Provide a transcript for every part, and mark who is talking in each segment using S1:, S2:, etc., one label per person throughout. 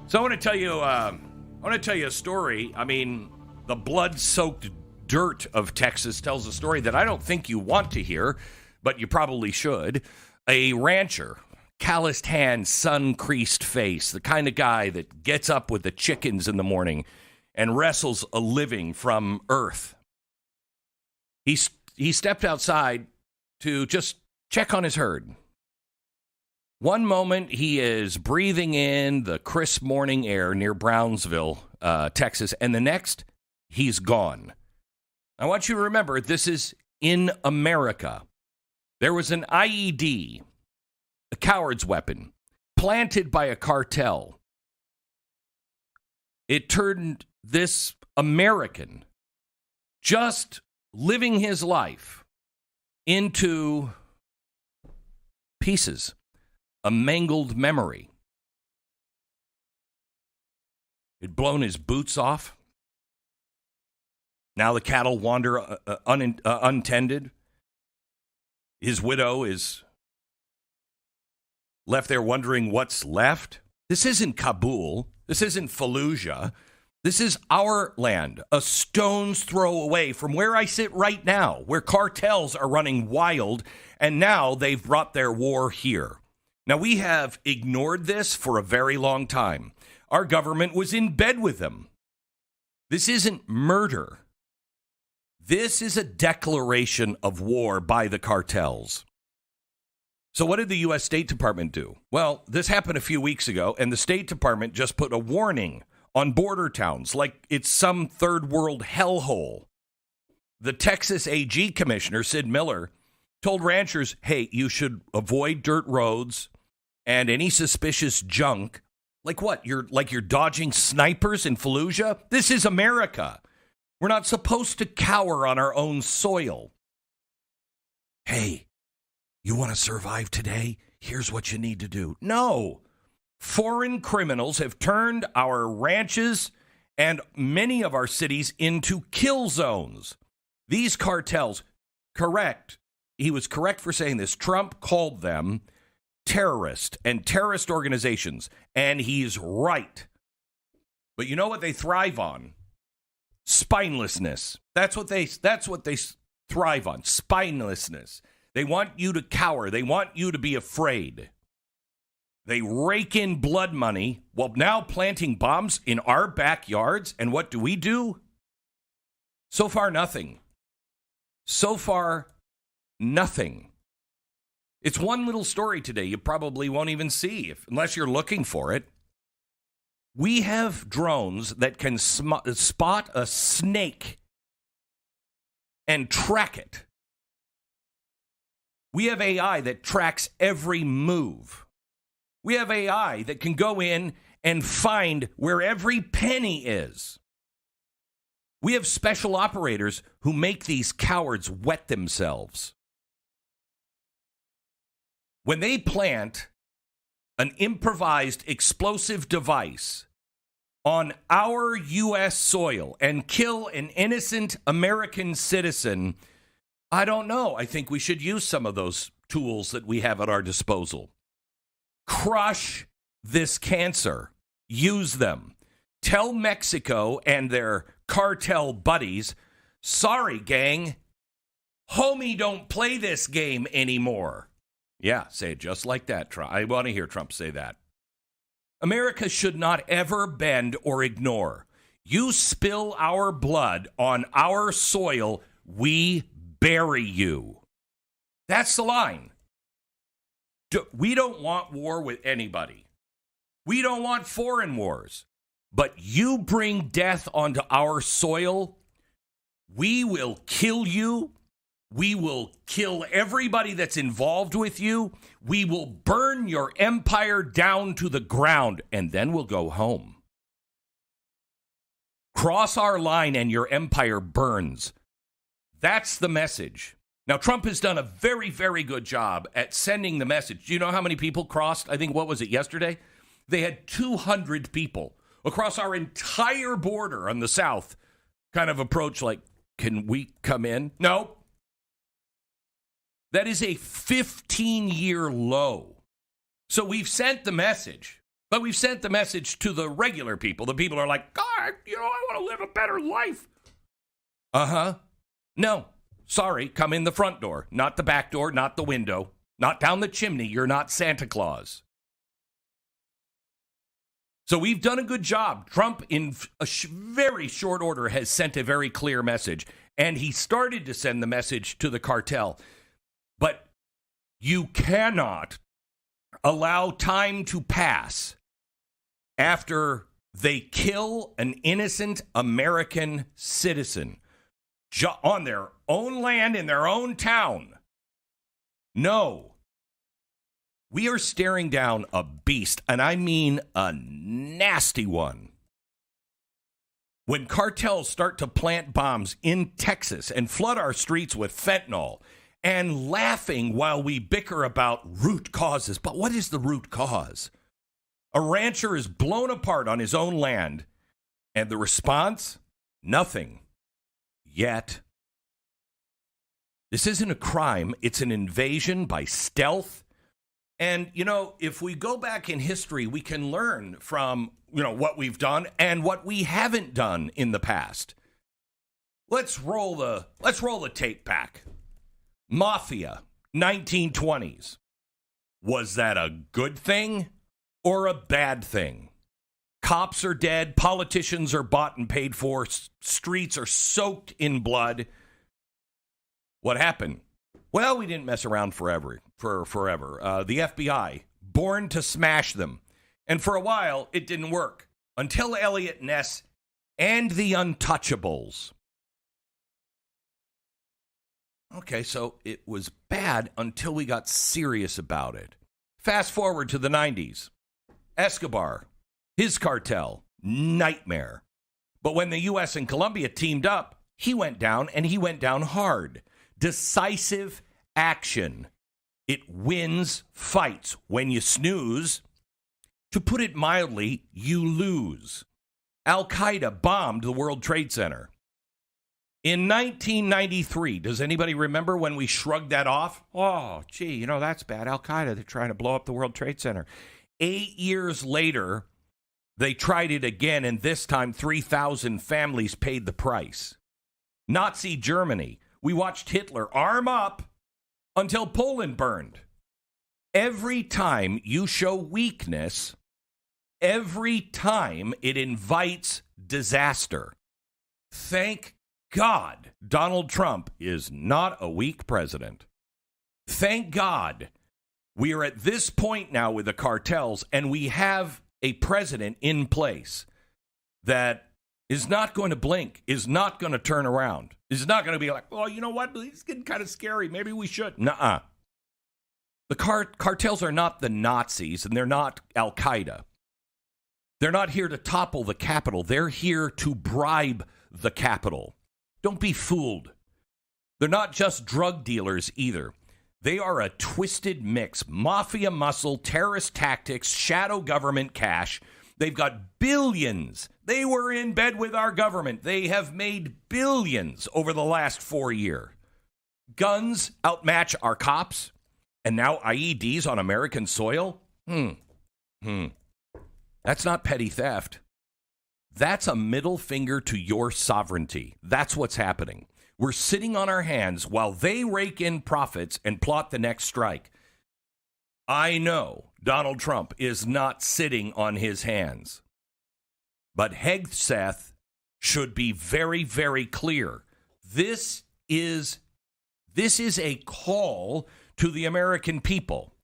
S1: So I want to tell you a story. I mean, the blood-soaked dirt of Texas tells a story that I don't think you want to hear, but you probably should. A rancher, calloused hands, sun-creased face, the kind of guy that gets up with the chickens in the morning and wrestles a living from earth. He stepped outside to just check on his herd. One moment, he is breathing in the crisp morning air near Brownsville, Texas, and the next, he's gone. I want you to remember, this is in America. There was an IED, a coward's weapon, planted by a cartel. It turned this American, just living his life, into pieces. A mangled memory. He'd blown his boots off. Now the cattle wander untended. His widow is left there wondering what's left. This isn't Kabul. This isn't Fallujah. This is our land, a stone's throw away from where I sit right now, where cartels are running wild, and now they've brought their war here. Now, we have ignored this for a very long time. Our government was in bed with them. This isn't murder. This is a declaration of war by the cartels. So what did the U.S. State Department do? Well, this happened a few weeks ago, and the State Department just put a warning on border towns like it's some third world hellhole. The Texas AG Commissioner, Sid Miller, told ranchers, hey, you should avoid dirt roads and any suspicious junk. Like what? You're dodging snipers in Fallujah? This is America. We're not supposed to cower on our own soil. Hey, you want to survive today? Here's what you need to do. No. Foreign criminals have turned our ranches and many of our cities into kill zones. These cartels, correct. He was correct for saying this. Trump called them terrorist and terrorist organizations, and he's right. But you know what they thrive on? Spinelessness. That's what they thrive on. Spinelessness. They want you to cower. They want you to be afraid. They rake in blood money while now planting bombs in our backyards. And what do? So far, nothing. So far, nothing. It's one little story today you probably won't even see unless you're looking for it. We have drones that can spot a snake and track it. We have AI that tracks every move. We have AI that can go in and find where every penny is. We have special operators who make these cowards wet themselves. When they plant an improvised explosive device on our U.S. soil and kill an innocent American citizen, I don't know. I think we should use some of those tools that we have at our disposal. Crush this cancer. Use them. Tell Mexico and their cartel buddies, sorry, gang, homie don't play this game anymore. Yeah, say it just like that, Trump. I want to hear Trump say that. America should not ever bend or ignore. You spill our blood on our soil, we bury you. That's the line. We don't want war with anybody. We don't want foreign wars. But you bring death onto our soil, we will kill you. We will kill everybody that's involved with you. We will burn your empire down to the ground, and then we'll go home. Cross our line and your empire burns. That's the message. Now, Trump has done a very, very good job at sending the message. Do you know how many people crossed? I think, what was it, yesterday? They had 200 people across our entire border on the south kind of approach like, can we come in? No. That is a 15-year low. So we've sent the message. But we've sent the message to the regular people. The people are like, God, I want to live a better life. Uh-huh. No, sorry, come in the front door, not the back door, not the window, not down the chimney. You're not Santa Claus. So we've done a good job. Trump, in a very short order, has sent a very clear message. And he started to send the message to the cartel. But you cannot allow time to pass after they kill an innocent American citizen on their own land, in their own town. No. We are staring down a beast, and I mean a nasty one. When cartels start to plant bombs in Texas and flood our streets with fentanyl, and laughing while we bicker about root causes. But what is the root cause? A rancher is blown apart on his own land, and the response? Nothing. Yet. This isn't a crime. It's an invasion by stealth. And, if we go back in history, we can learn from, what we've done and what we haven't done in the past. Let's roll the tape back. Mafia, 1920s. Was that a good thing or a bad thing? Cops are dead, politicians are bought and paid for, streets are soaked in blood. What happened? Well, we didn't mess around forever. The FBI, born to smash them. And for a while, it didn't work. Until Elliot Ness and the Untouchables. Okay, so it was bad until we got serious about it. Fast forward to the 90s. Escobar, his cartel, nightmare. But when the U.S. and Colombia teamed up, he went down, and he went down hard. Decisive action. It wins fights. When you snooze, to put it mildly, you lose. Al-Qaeda bombed the World Trade Center. In 1993, does anybody remember when we shrugged that off? Oh, gee, that's bad. Al-Qaeda, they're trying to blow up the World Trade Center. 8 years later, they tried it again, and this time 3,000 families paid the price. Nazi Germany. We watched Hitler arm up until Poland burned. Every time you show weakness, every time it invites disaster. Thank God Donald Trump is not a weak president. Thank God we are at this point now with the cartels, and we have a president in place that is not going to blink, is not going to turn around, is not going to be like, oh, you know what? It's getting kind of scary. Maybe we should. Nuh-uh. The cartels are not the Nazis, and they're not Al-Qaeda. They're not here to topple the Capitol. They're here to bribe the Capitol. Don't be fooled. They're not just drug dealers either. They are a twisted mix. Mafia muscle, terrorist tactics, shadow government cash. They've got billions. They were in bed with our government. They have made billions over the last 4 years. Guns outmatch our cops, and now IEDs on American soil? That's not petty theft. That's a middle finger to your sovereignty. That's what's happening. We're sitting on our hands while they rake in profits and plot the next strike. I know Donald Trump is not sitting on his hands. But Hegseth should be very, very clear. This is a call to the American people.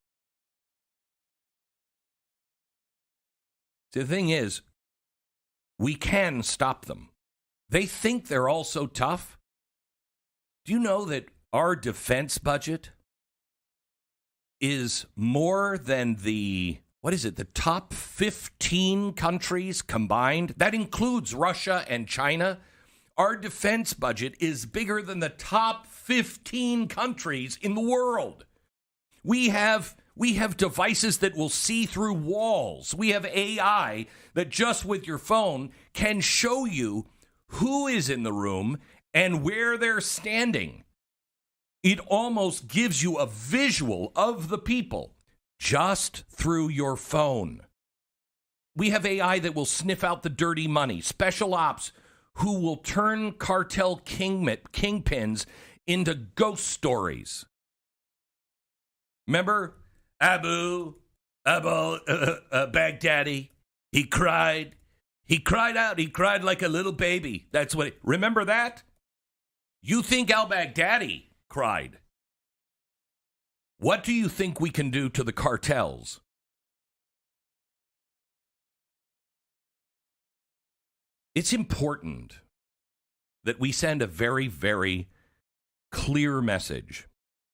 S1: The thing is, we can stop them. They think they're all so tough. Do you know that our defense budget is more than the top 15 countries combined? That includes Russia and China. Our defense budget is bigger than the top 15 countries in the world. We have devices that will see through walls. We have AI that just with your phone can show you who is in the room and where they're standing. It almost gives you a visual of the people just through your phone. We have AI that will sniff out the dirty money. Special ops who will turn cartel kingpins into ghost stories. Remember Abu Baghdadi? He cried. He cried out. He cried like a little baby. That's what. Remember that? You think al-Baghdadi cried. What do you think we can do to the cartels? It's important that we send a very, very clear message.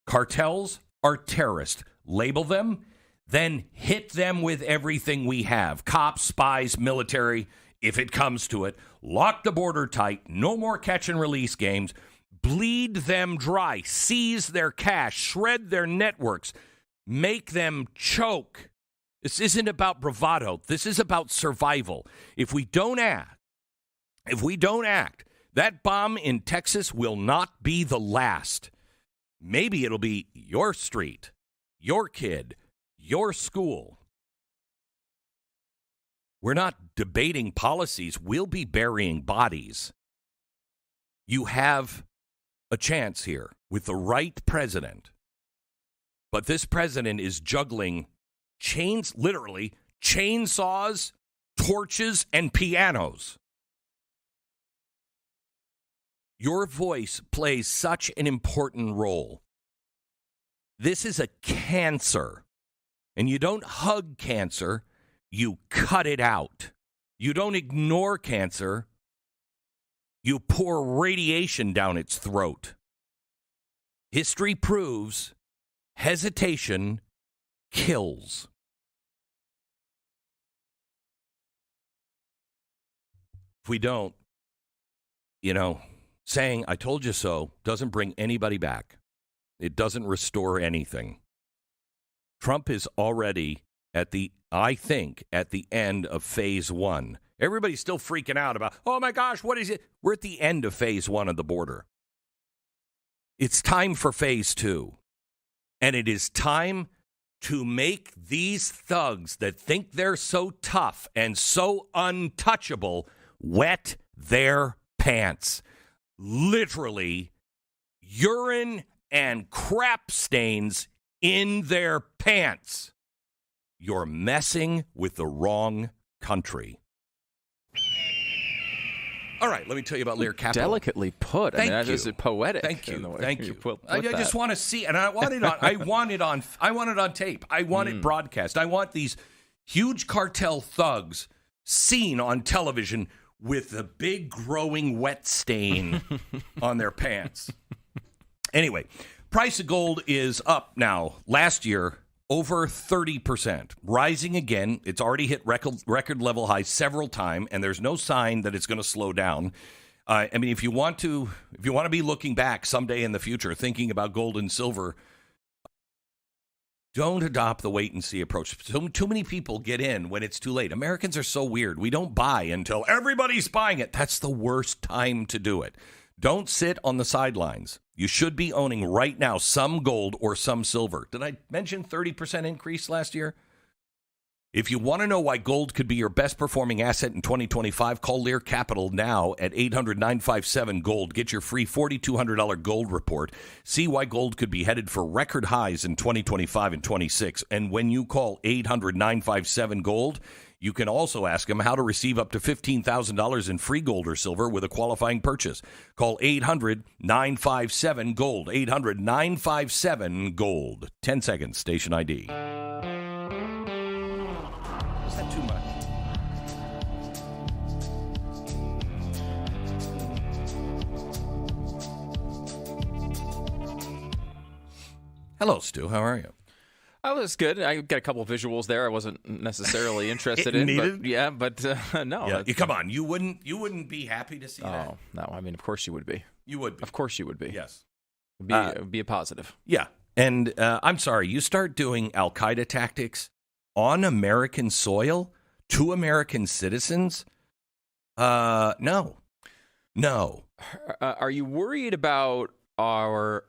S1: Cartels are terrorists. Label them, then hit them with everything we have. Cops, spies, military, if it comes to it. Lock the border tight. No more catch and release games. Bleed them dry. Seize their cash. Shred their networks. Make them choke. This isn't about bravado. This is about survival. If we don't act, that bomb in Texas will not be the last. Maybe it'll be your street, your kid, your school. We're not debating policies. We'll be burying bodies. You have a chance here with the right president. But this president is juggling literally chainsaws, torches, and pianos. Your voice plays such an important role. This is a cancer. And you don't hug cancer, you cut it out. You don't ignore cancer, you pour radiation down its throat. History proves hesitation kills. If we don't, saying, I told you so, doesn't bring anybody back. It doesn't restore anything. Trump is already I think, at the end of phase one. Everybody's still freaking out about, oh my gosh, what is it? We're at the end of phase one of the border. It's time for phase two. And it is time to make these thugs that think they're so tough and so untouchable wet their pants. Literally, urine and crap stains in their pants. You're messing with the wrong country. All right, let me tell you about Lear Capital.
S2: Delicately put.
S1: Thank you.
S2: That is poetic.
S1: Thank you. Thank you. I
S2: That.
S1: just want to see, and I want it on tape. I want it broadcast. I want these huge cartel thugs seen on television with a big growing wet stain on their pants. Anyway, price of gold is up now. Last year, over 30%. Rising again. It's already hit record level highs several times, and there's no sign that it's going to slow down. If you want to be looking back someday in the future, thinking about gold and silver, don't adopt the wait and see approach. Too many people get in when it's too late. Americans are so weird. We don't buy until everybody's buying it. That's the worst time to do it. Don't sit on the sidelines. You should be owning right now some gold or some silver. Did I mention 30% increase last year? If you want to know why gold could be your best performing asset in 2025, call Lear Capital now at 800-957-GOLD. Get your free $4,200 gold report. See why gold could be headed for record highs in 2025 and 26. And when you call 800-957-GOLD, you can also ask them how to receive up to $15,000 in free gold or silver with a qualifying purchase. Call 800-957-GOLD. 800-957-GOLD. 10 seconds, station ID. Is that too much? Hello, Stu. How are you?
S2: I was good. I got a couple of visuals there. I wasn't necessarily interested in.
S1: Needed?
S2: But no.
S1: Yeah, come on. You wouldn't be happy to see that?
S2: Oh, no. I mean, of course you would be.
S1: You would be.
S2: Of course you would be.
S1: Yes.
S2: It would be a positive.
S1: Yeah. And I'm sorry, you start doing Al-Qaeda tactics on American soil to American citizens? No.
S2: Are you worried about our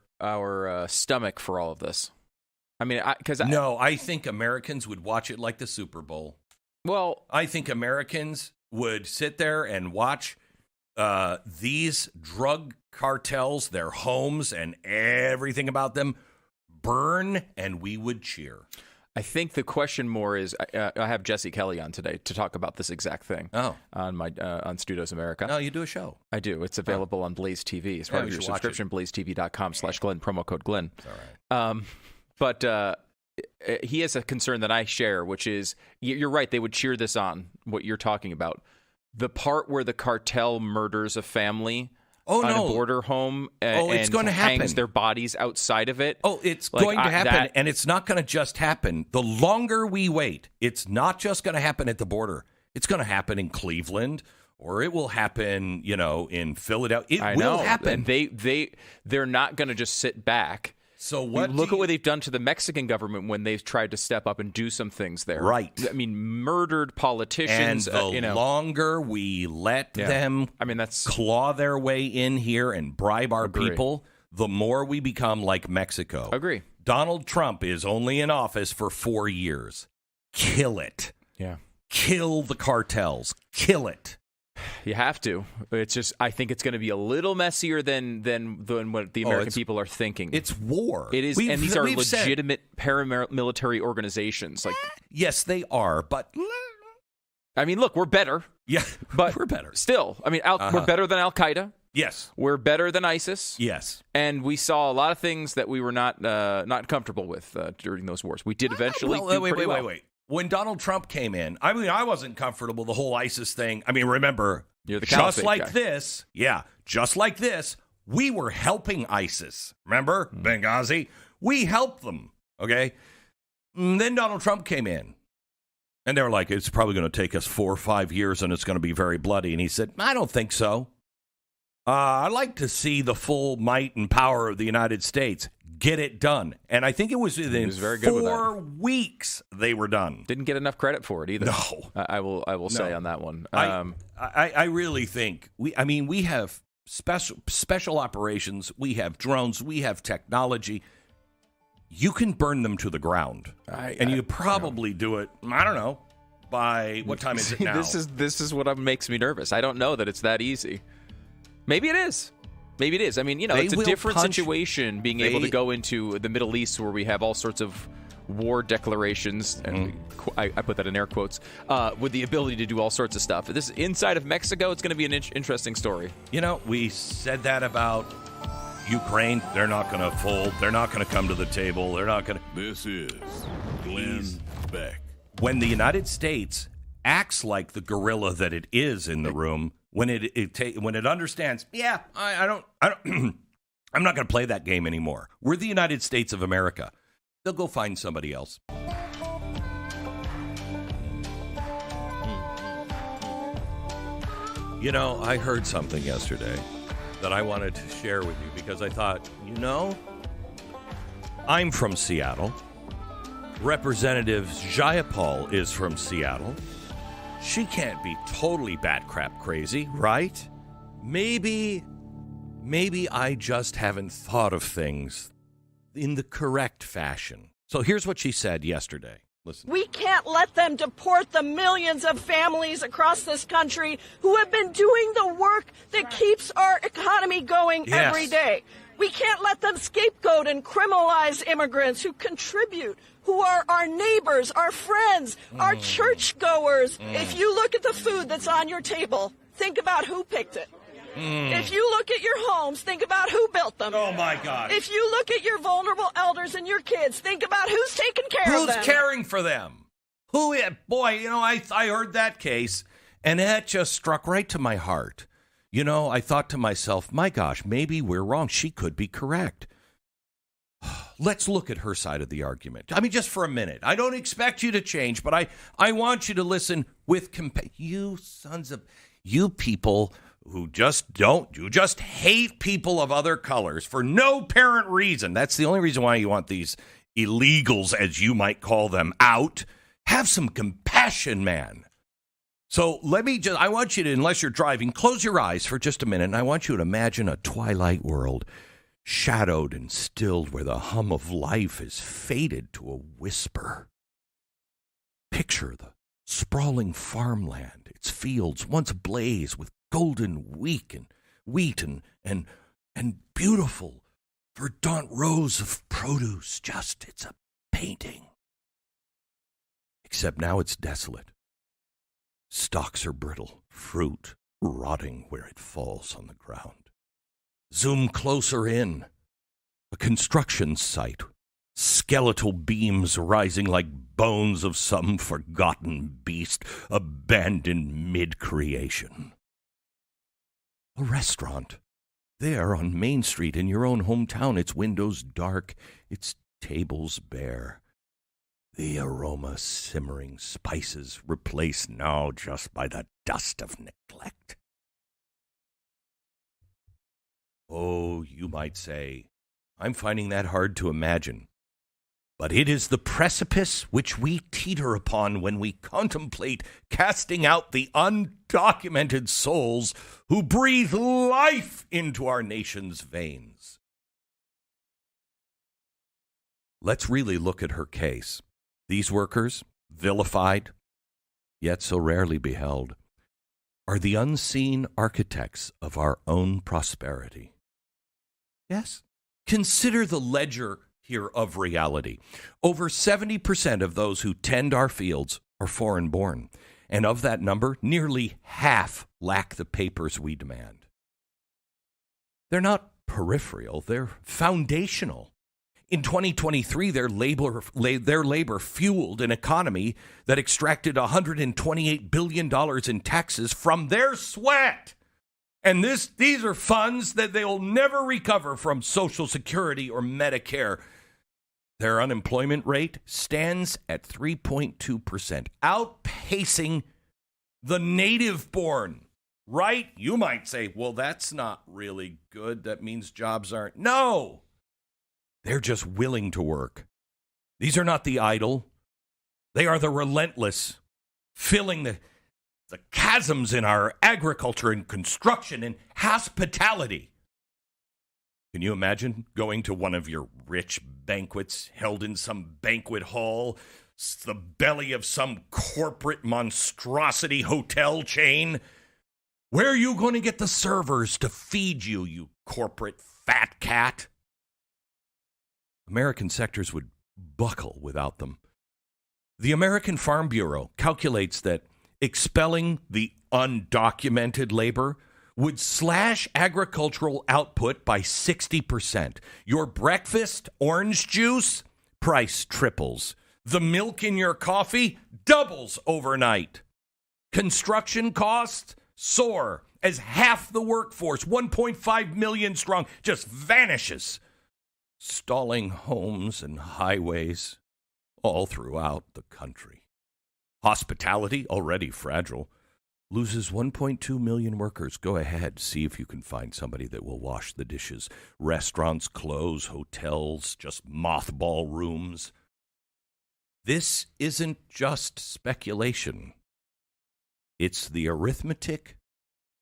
S2: stomach for all of this? I mean,
S1: no, I think Americans would watch it like the Super Bowl.
S2: Well,
S1: I think Americans would sit there and watch these drug cartels, their homes and everything about them burn, and we would cheer.
S2: I think the question more is, I have Jesse Kelly on today to talk about this exact thing.
S1: Oh,
S2: on my on Studios America.
S1: No, you do a show.
S2: I do. It's available on Blaze TV. It's part of your subscription. BlazeTV.com/Glenn, promo code Glenn.
S1: It's all right.
S2: But he has a concern that I share, which is, you're right, they would cheer this on, what you're talking about. The part where the cartel murders a family on a border home
S1: it's going to happen.
S2: Hangs their bodies outside of it.
S1: Oh, it's going to happen, and it's not going to just happen. The longer we wait, it's not just going to happen at the border. It's going to happen in Cleveland, or it will happen, in Philadelphia. It will happen.
S2: And they're not going to just sit back.
S1: So
S2: look at what they've done to the Mexican government when they've tried to step up and do some things there.
S1: Right.
S2: I mean, murdered politicians.
S1: And the longer we let them claw their way in here and bribe our people, the more we become like Mexico.
S2: Agree.
S1: Donald Trump is only in office for 4 years. Kill it.
S2: Yeah.
S1: Kill the cartels. Kill it.
S2: You have to. It's just, I think it's going to be a little messier than what the American people are thinking.
S1: It's war.
S2: It is, and these are legitimate paramilitary organizations.
S1: Yes, they are, but
S2: I mean, look, we're better.
S1: Yeah,
S2: but
S1: we're better.
S2: Still, I mean, we're better than Al Qaeda.
S1: Yes,
S2: we're better than ISIS.
S1: Yes,
S2: and we saw a lot of things that we were not comfortable with during those wars. We did eventually.
S1: Wait. When Donald Trump came in, I wasn't comfortable with the whole ISIS thing. I mean, remember, just like this, we were helping ISIS. Remember? Benghazi? We helped them, okay? And then Donald Trump came in, and they were like, it's probably going to take us 4 or 5 years, and it's going to be very bloody. And he said, I don't think so. I'd like to see the full might and power of the United States. Get it done. And I think it was within 4 weeks they were done.
S2: Didn't get enough credit for it either.
S1: No.
S2: I will say on that one.
S1: I really think we have special operations, we have drones, we have technology. You can burn them to the ground. And you probably do it, I don't know, by what time is it now?
S2: This is what makes me nervous. I don't know that it's that easy. Maybe it is. I mean, it's a different situation being able to go into the Middle East where we have all sorts of war declarations, and I put that in air quotes, with the ability to do all sorts of stuff. This inside of Mexico, it's going to be an interesting story.
S1: We said that about Ukraine. They're not going to fold. They're not going to come to the table. They're not going to.
S3: This is Glenn Beck.
S1: When the United States acts like the gorilla that it is in the room, when it understands, I don't I'm not going to play that game anymore. We're the United States of America. They'll go find somebody else. I heard something yesterday that I wanted to share with you because I thought, I'm from Seattle. Representative Jayapal is from Seattle. She can't be totally bat crap crazy, right? Maybe I just haven't thought of things in the correct fashion. So here's what she said yesterday. Listen.
S4: We can't let them deport the millions of families across this country who have been doing the work that keeps our economy going every day. We can't let them scapegoat and criminalize immigrants who contribute, who are our neighbors, our friends, our churchgoers. If you look at the food that's on your table, think about who picked it. If you look at your homes, think about who built them.
S1: Oh, my God.
S4: If you look at your vulnerable elders and your kids, think about who's taking care of them.
S1: Who's caring for them? I heard that case, and that just struck right to my heart. I thought to myself, my gosh, maybe we're wrong. She could be correct. Let's look at her side of the argument. I mean, just for a minute. I don't expect you to change, but I want you to listen with you people who you just hate people of other colors for no apparent reason. That's the only reason why you want these illegals, as you might call them, out. Have some compassion, man. So I want you to, unless you're driving, close your eyes for just a minute, and I want you to imagine a twilight world, shadowed and stilled, where the hum of life is faded to a whisper. Picture the sprawling farmland, its fields once ablaze with golden wheat and beautiful verdant rows of produce. It's a painting. Except now it's desolate. Stalks are brittle, fruit rotting where it falls on the ground. Zoom closer in. A construction site. Skeletal beams rising like bones of some forgotten beast abandoned mid-creation. A restaurant. There on Main Street in your own hometown, its windows dark, its tables bare. The aroma simmering spices replaced now just by the dust of neglect. Oh, you might say, I'm finding that hard to imagine. But it is the precipice which we teeter upon when we contemplate casting out the undocumented souls who breathe life into our nation's veins. Let's really look at her case. These workers, vilified, yet so rarely beheld, are the unseen architects of our own prosperity. Yes? Consider the ledger here of reality. Over 70% of those who tend our fields are foreign-born, and of that number, nearly half lack the papers we demand. They're not peripheral, they're foundational. In 2023, their labor fueled an economy that extracted $128 billion in taxes from their sweat. And these are funds that they'll never recover from Social Security or Medicare. Their unemployment rate stands at 3.2%, outpacing the native-born. Right? You might say, well, that's not really good. That means jobs aren't. No! They're just willing to work. These are not the idle. They are the relentless, filling the chasms in our agriculture and construction and hospitality. Can you imagine going to one of your rich banquets held in some banquet hall, the belly of some corporate monstrosity hotel chain? Where are you going to get the servers to feed you, you corporate fat cat? American sectors would buckle without them. The American Farm Bureau calculates that expelling the undocumented labor would slash agricultural output by 60%. Your breakfast orange juice, price triples. The milk in your coffee doubles overnight. Construction costs soar as half the workforce, 1.5 million strong, just vanishes. Stalling homes and highways all throughout the country. Hospitality, already fragile, loses 1.2 million workers. Go ahead, see if you can find somebody that will wash the dishes. Restaurants close, hotels just mothball rooms. This isn't just speculation. It's the arithmetic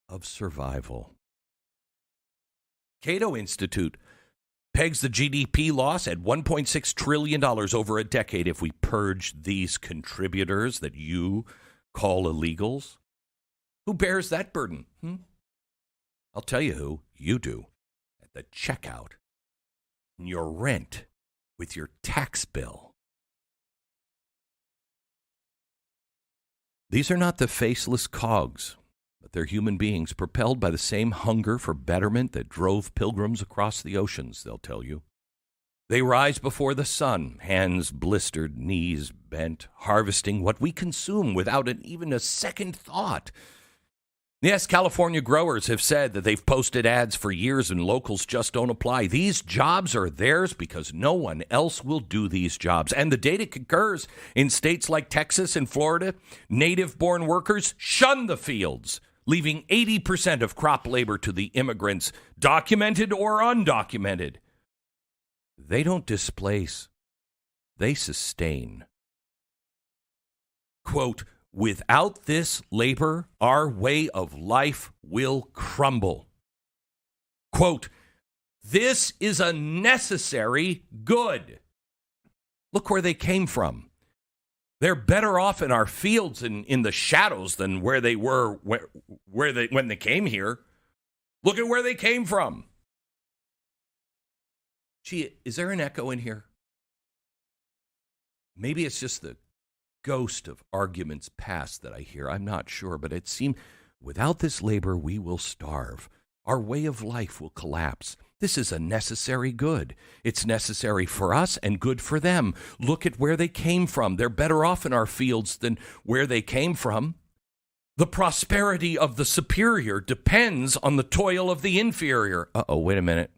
S1: of survival. Cato Institute pegs the GDP loss at $1.6 trillion over a decade if we purge these contributors that you call illegals. Who bears that burden? I'll tell you who. You do. At the checkout. In your rent. With your tax bill. These are not the faceless cogs, but they're human beings propelled by the same hunger for betterment that drove pilgrims across the oceans, they'll tell you. They rise before the sun, hands blistered, knees bent, harvesting what we consume without even a second thought. Yes, California growers have said that they've posted ads for years and locals just don't apply. These jobs are theirs because no one else will do these jobs. And the data concurs. In states like Texas and Florida, native-born workers shun the fields, leaving 80% of crop labor to the immigrants, documented or undocumented. They don't displace. They sustain. Quote, without this labor, our way of life will crumble. Quote, this is a necessary good. Look where they came from. They're better off in our fields and in the shadows than where they were when they came here. Look at where they came from. Gee, is there an echo in here? Maybe it's just the ghost of arguments past that I hear. I'm not sure, but it seems without this labor, we will starve. Our way of life will collapse. This is a necessary good. It's necessary for us and good for them. Look at where they came from. They're better off in our fields than where they came from. The prosperity of the superior depends on the toil of the inferior. Uh-oh, wait a minute.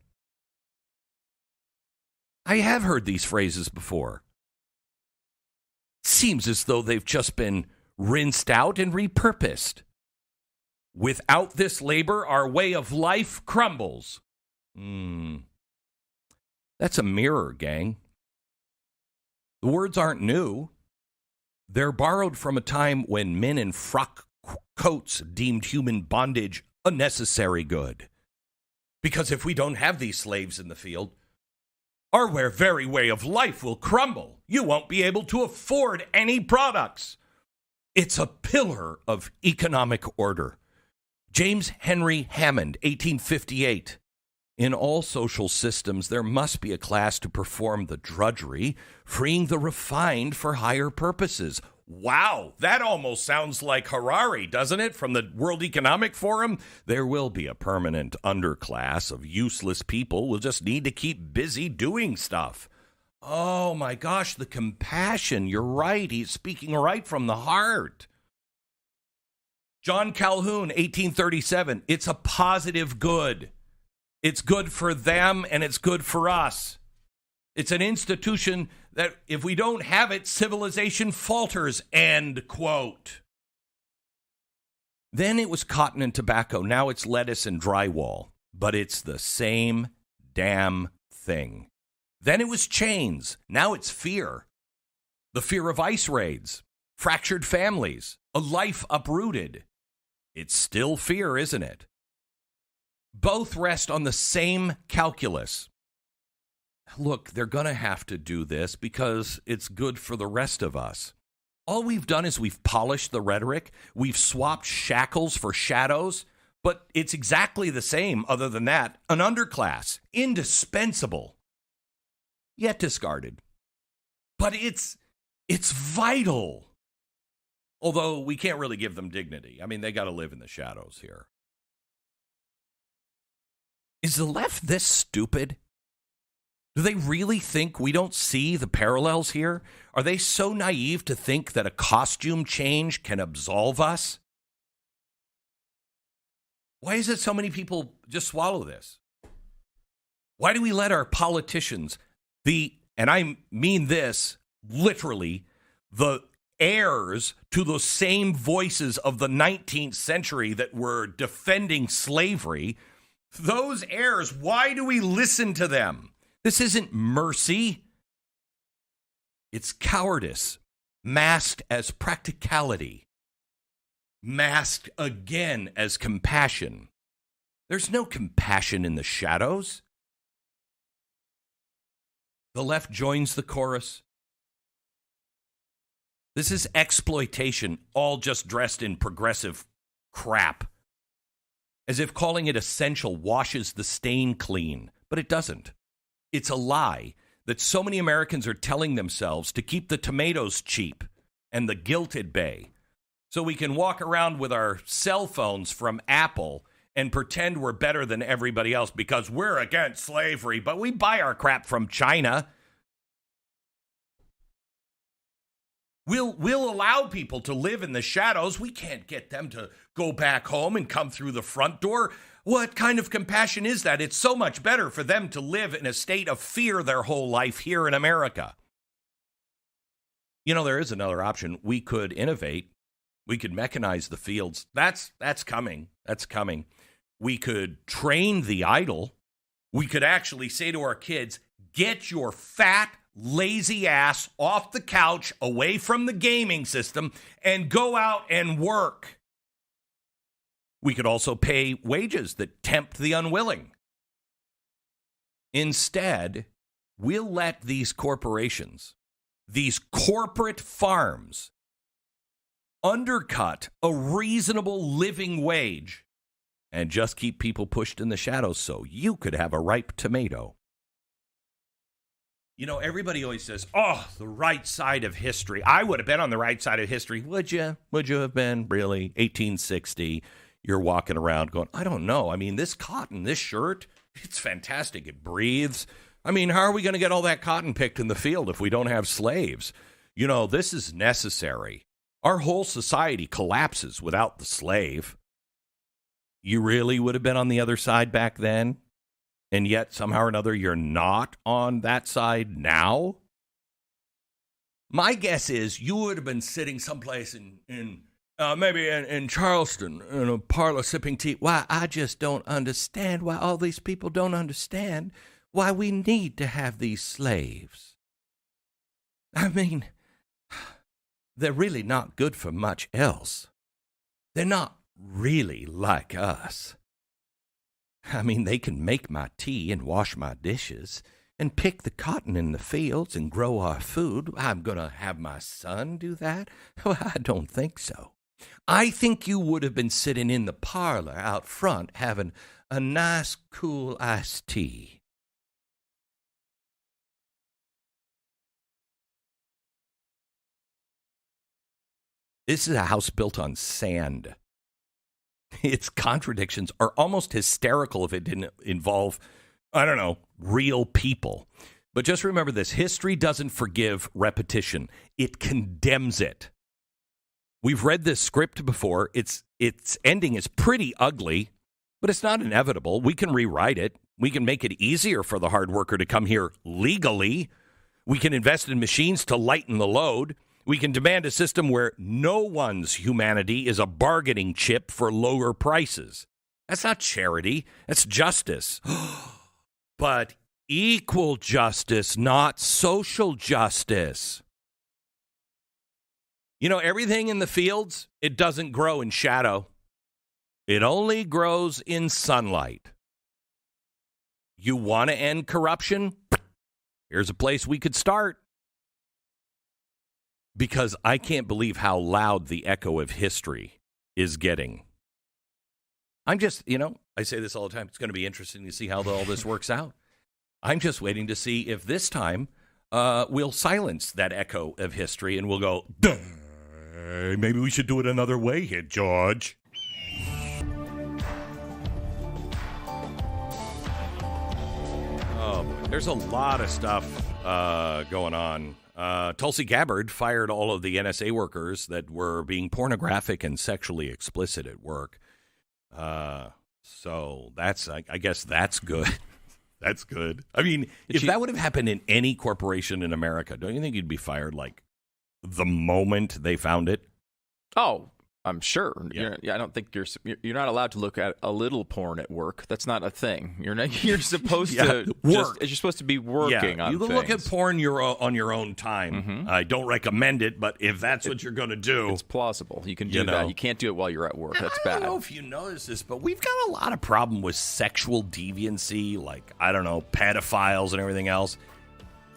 S1: I have heard these phrases before. Seems as though they've just been rinsed out and repurposed. Without this labor, our way of life crumbles. That's a mirror, gang. The words aren't new. They're borrowed from a time when men in frock coats deemed human bondage a necessary good. Because if we don't have these slaves in the field, our very way of life will crumble. You won't be able to afford any products. It's a pillar of economic order. James Henry Hammond, 1858. In all social systems, there must be a class to perform the drudgery, freeing the refined for higher purposes. Wow, that almost sounds like Harari, doesn't it? From the World Economic Forum? There will be a permanent underclass of useless people. We'll just need to keep busy doing stuff. Oh my gosh, the compassion. You're right. He's speaking right from the heart. John Calhoun, 1837. It's a positive good. It's good for them and it's good for us. It's an institution that if we don't have it, civilization falters, end quote. Then it was cotton and tobacco. Now it's lettuce and drywall. But it's the same damn thing. Then it was chains. Now it's fear. The fear of ICE raids, fractured families, a life uprooted. It's still fear, isn't it? Both rest on the same calculus. Look, they're going to have to do this because it's good for the rest of us. All we've done is we've polished the rhetoric. We've swapped shackles for shadows, but it's exactly the same other than that. An underclass, indispensable, yet discarded. But it's vital. Although we can't really give them dignity. I mean, they got to live in the shadows here. Is the left this stupid? Do they really think we don't see the parallels here? Are they so naive to think that a costume change can absolve us? Why is it so many people just swallow this? Why do we let our politicians, and I mean this literally, the heirs to those same voices of the 19th century that were defending slavery, those heirs, why do we listen to them? This isn't mercy. It's cowardice, masked as practicality, masked again as compassion. There's no compassion in the shadows. The left joins the chorus. This is exploitation, all just dressed in progressive crap. As if calling it essential washes the stain clean, but it doesn't. It's a lie that so many Americans are telling themselves to keep the tomatoes cheap and the guilt at bay, so we can walk around with our cell phones from Apple and pretend we're better than everybody else because we're against slavery, but we buy our crap from China. We'll allow people to live in the shadows. We can't get them to go back home and come through the front door. What kind of compassion is that? It's so much better for them to live in a state of fear their whole life here in America. You know, there is another option. We could innovate. We could mechanize the fields. That's coming. That's coming. We could train the idle. We could actually say to our kids, get your fat, lazy ass off the couch, away from the gaming system, and go out and work. We could also pay wages that tempt the unwilling. Instead, we'll let these corporations, these corporate farms undercut a reasonable living wage and just keep people pushed in the shadows so you could have a ripe tomato. You know, everybody always says, oh, the right side of history. I would have been on the right side of history. Would you? Would you have been? Really? 1860, you're walking around going, I don't know. I mean, this cotton, this shirt, it's fantastic. It breathes. I mean, how are we going to get all that cotton picked in the field if we don't have slaves? You know, this is necessary. Our whole society collapses without the slave. You really would have been on the other side back then, and yet somehow or another you're not on that side now? My guess is you would have been sitting someplace maybe in Charleston in a parlor sipping tea. Why, I just don't understand why all these people don't understand why we need to have these slaves. I mean, they're really not good for much else. They're not really like us. I mean, they can make my tea and wash my dishes and pick the cotton in the fields and grow our food. I'm going to have my son do that? Well, I don't think so. I think you would have been sitting in the parlor out front having a nice, cool iced tea. This is a house built on sand. Its contradictions are almost hysterical if it didn't involve, I don't know, real people. But just remember this, history doesn't forgive repetition. It condemns it. We've read this script before. Its ending is pretty ugly, but it's not inevitable. We can rewrite it. We can make it easier for the hard worker to come here legally. We can invest in machines to lighten the load. We can demand a system where no one's humanity is a bargaining chip for lower prices. That's not charity. That's justice. But equal justice, not social justice. You know, everything in the fields, it doesn't grow in shadow. It only grows in sunlight. You want to end corruption? Here's a place we could start. Because I can't believe how loud the echo of history is getting. I'm just, I say this all the time. It's going to be interesting to see how all this works out. I'm just waiting to see if this time we'll silence that echo of history and we'll go, maybe we should do it another way here, George. Oh, boy. There's a lot of stuff going on. Tulsi Gabbard fired all of the NSA workers that were being pornographic and sexually explicit at work. So that's, I guess that's good. That's good. I mean, if that would have happened in any corporation in America, don't you think you'd be fired like the moment they found it?
S2: Oh, I'm sure. Yeah. I don't think you're not allowed to look at a little porn at work. That's not a thing. You're supposed to work. You're supposed to be working on things. You can look at porn on your own time. Mm-hmm. I don't recommend it, but if that's what you're going to do, it's plausible. You can do that. You can't do it while you're at work. That's bad. I don't know if you notice this, but we've got a lot of problem with sexual deviancy, like pedophiles and everything else.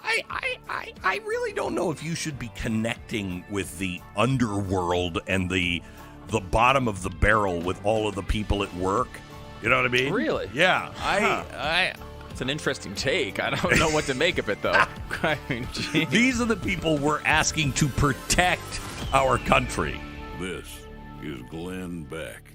S2: I really don't know if you should be connecting with the underworld and the bottom of the barrel with all of the people at work. You know what I mean? Really? Yeah. It's an interesting take. I don't know what to make of it, though. I mean, these are the people we're asking to protect our country.
S3: This is Glenn Beck.